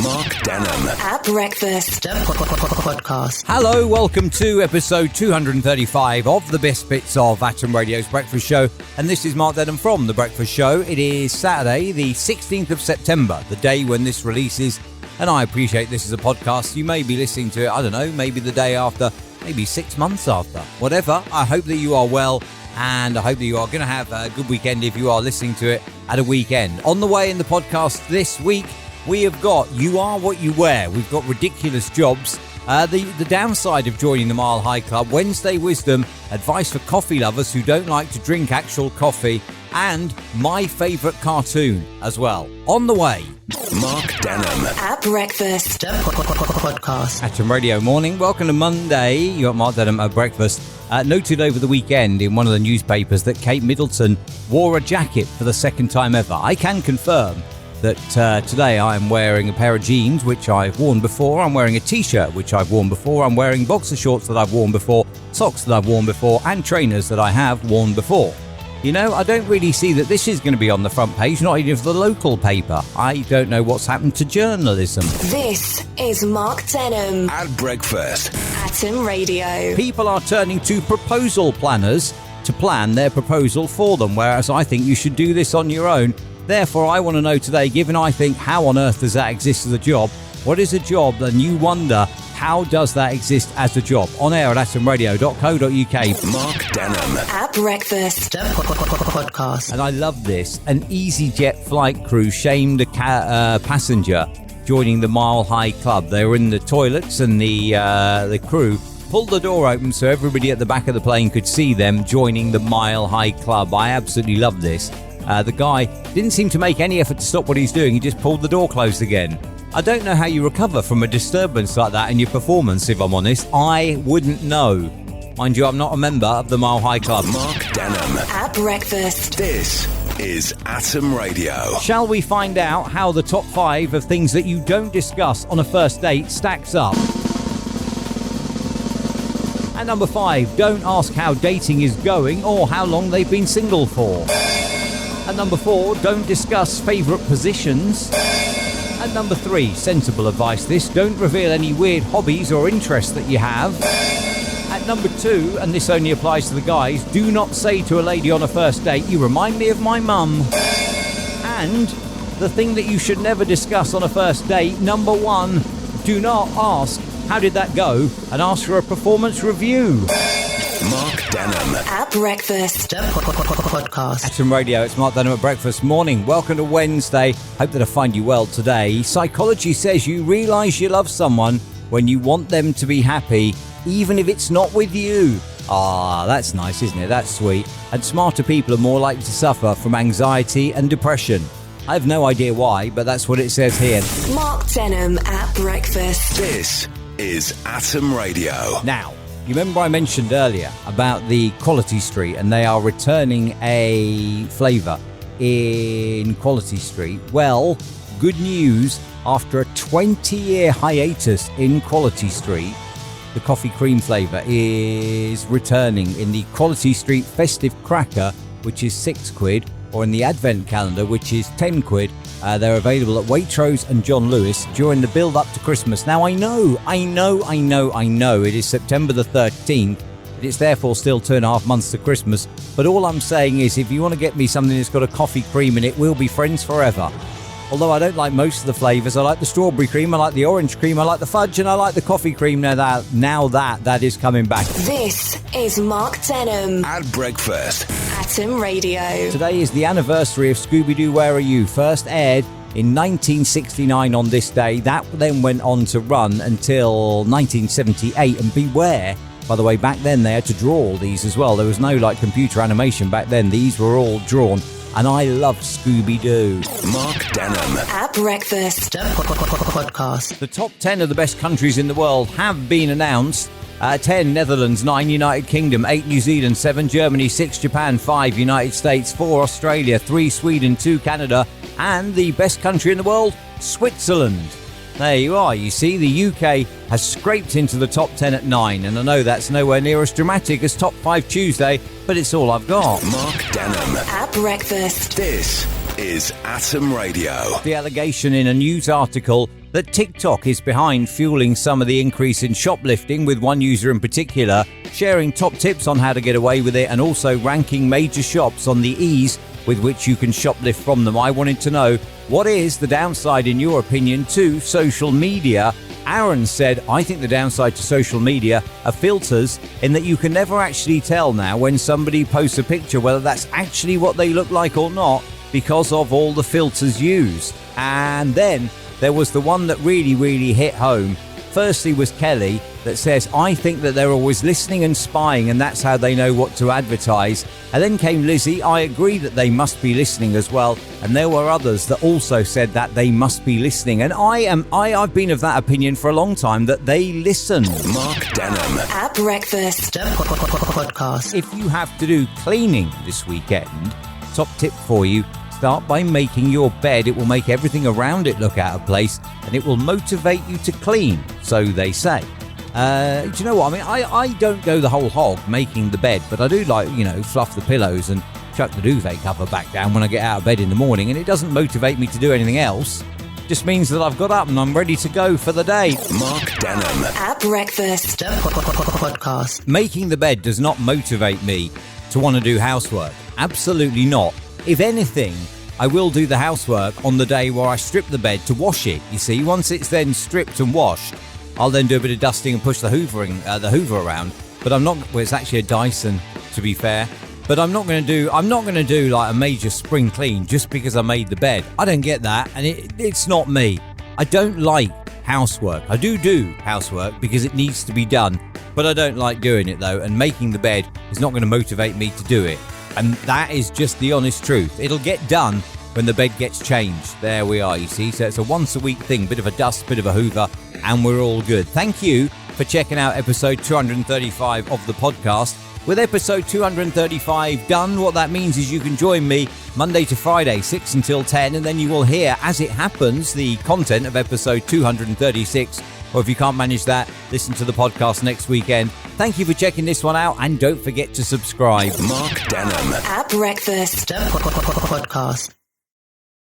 Mark Denham at Breakfast Podcast. Hello, welcome to episode 235 of the best bits of Atom Radio's Breakfast Show. And this is Mark Denham from The Breakfast Show. It is Saturday, the 16th of September, the day when this releases. And I appreciate this is a podcast. You may be listening to it, I don't know, maybe the day after, maybe 6 months after. Whatever, I hope that you are well. And I hope that you are going to have a good weekend if you are listening to it at a weekend. On the way in the podcast this week, we have got You Are What You Wear. We've got ridiculous jobs. The downside of joining the Mile High Club, Wednesday Wisdom, advice for coffee lovers who don't like to drink actual coffee, and my favourite cartoon as well. On the way, Mark Denham at Breakfast Podcast. Atom Radio Morning. Welcome to Monday. You got Mark Denham at Breakfast. Noted over the weekend in one of the newspapers that Kate Middleton wore a jacket for the second time ever. I can confirm that today I am wearing a pair of jeans, which I've worn before. I'm wearing a t-shirt, which I've worn before. I'm wearing boxer shorts that I've worn before, socks that I've worn before, and trainers that I have worn before. You know, I don't really see that this is going to be on the front page, not even of the local paper. I don't know what's happened to journalism. This is Mark Denham at Breakfast. Atom Radio. People are turning to proposal planners to plan their proposal for them, whereas I think you should do this on your own. Therefore, I want to know today, given I think how on earth does that exist as a job, what is a job, and you wonder how does that exist as a job? On air at atomradio.co.uk. Mark Denham at Breakfast Podcast. And I love this. An EasyJet flight crew shamed a passenger joining the Mile High Club. They were in the toilets and the crew pulled the door open so everybody at the back of the plane could see them joining the Mile High Club. I absolutely love this. The guy didn't seem to make any effort to stop what he's doing. He just pulled the door closed again. I don't know how you recover from a disturbance like that in your performance, if I'm honest. I wouldn't know. Mind you, I'm not a member of the Mile High Club. Mark Denham at Breakfast. This is Atom Radio. Shall we find out how the top 5 of things that you don't discuss on a first date stacks up? At number 5, don't ask how dating is going or how long they've been single for. At number 4, don't discuss favourite positions. At number 3, sensible advice this, don't reveal any weird hobbies or interests that you have. At number 2, and this only applies to the guys, do not say to a lady on a first date, you remind me of my mum. And the thing that you should never discuss on a first date, number 1, do not ask, how did that go? And ask for a performance review. Mark Denham at Breakfast Podcast. Atom Radio, it's Mark Denham at Breakfast Morning. Welcome to Wednesday. Hope that I find you well today. Psychology says you realise you love someone when you want them to be happy, even if it's not with you. Ah, that's nice, isn't it? That's sweet. And smarter people are more likely to suffer from anxiety and depression. I have no idea why, but that's what it says here. Mark Denham at Breakfast. This is Atom Radio. Now, you remember I mentioned earlier about the Quality Street, and they are returning a flavour in Quality Street. Well, good news, after a 20-year hiatus in Quality Street, the coffee cream flavour is returning in the Quality Street Festive Cracker, which is £6, or in the Advent Calendar, which is £10. They're available at Waitrose and John Lewis during the build-up to Christmas. Now, I know, it is September the 13th. It's therefore still 2.5 months to Christmas. But all I'm saying is, if you want to get me something that's got a coffee cream in it, we'll be friends forever. Although I don't like most of the flavours. I like the strawberry cream, I like the orange cream, I like the fudge, and I like the coffee cream now that is coming back. This is Mark Denham at Breakfast. Atom Radio. Today is the anniversary of Scooby-Doo Where Are You? First aired in 1969 on this day. That then went on to run until 1978. And beware, by the way, back then they had to draw all these as well. There was no computer animation back then. These were all drawn. And I love Scooby-Doo. Mark Denham at Breakfast Podcast. The top 10 of the best countries in the world have been announced. 10 Netherlands, 9 United Kingdom, 8 New Zealand, 7 Germany, 6 Japan, 5 United States, 4 Australia, 3 Sweden, 2 Canada, and the best country in the world, Switzerland. There you are. You see, the UK has scraped into the top 10 at 9, and I know that's nowhere near as dramatic as Top 5 Tuesday, but it's all I've got. Mark Denham at Breakfast. This is Atom Radio. The allegation in a news article that TikTok is behind fueling some of the increase in shoplifting, with one user in particular sharing top tips on how to get away with it and also ranking major shops on the ease with which you can shoplift from them. I wanted to know, what is the downside, in your opinion, to social media? Aaron said, I think the downside to social media are filters, in that you can never actually tell now when somebody posts a picture whether that's actually what they look like or not because of all the filters used. And then there was the one that really hit home. Firstly was Kelly, that says, I think that they're always listening and spying, and that's how they know what to advertise. And then came Lizzie. I agree that they must be listening as well. And there were others that also said that they must be listening. And I've been of that opinion for a long time, that they listen. Mark Denham. At breakfast. Podcast. If you have to do cleaning this weekend, top tip for you, start by making your bed. It will make everything around it look out of place, and it will motivate you to clean, so they say. Do you know what? I mean, I don't go the whole hog making the bed, but I do like, fluff the pillows and chuck the duvet cover back down when I get out of bed in the morning, and it doesn't motivate me to do anything else. It just means that I've got up and I'm ready to go for the day. Mark Denham. At breakfast. Podcast. Making the bed does not motivate me to want to do housework. Absolutely not. If anything, I will do the housework on the day where I strip the bed to wash it. You see, once it's then stripped and washed, I'll then do a bit of dusting and push the Hoover around. But I'm not. Well, it's actually a Dyson, to be fair. But I'm not going to do like a major spring clean just because I made the bed. I don't get that, and it's not me. I don't like housework. I do housework because it needs to be done, but I don't like doing it though. And making the bed is not going to motivate me to do it. And that is just the honest truth. It'll get done when the bed gets changed. There we are, you see. So it's a once a week thing, bit of a dust, bit of a Hoover, and we're all good. Thank you for checking out episode 235 of the podcast. With episode 235 done, what that means is you can join me Monday to Friday, 6 until 10, and then you will hear, as it happens, the content of episode 236. Or if you can't manage that, listen to the podcast next weekend. Thank you for checking this one out, and don't forget to subscribe. Mark Denham. At breakfast. Podcast.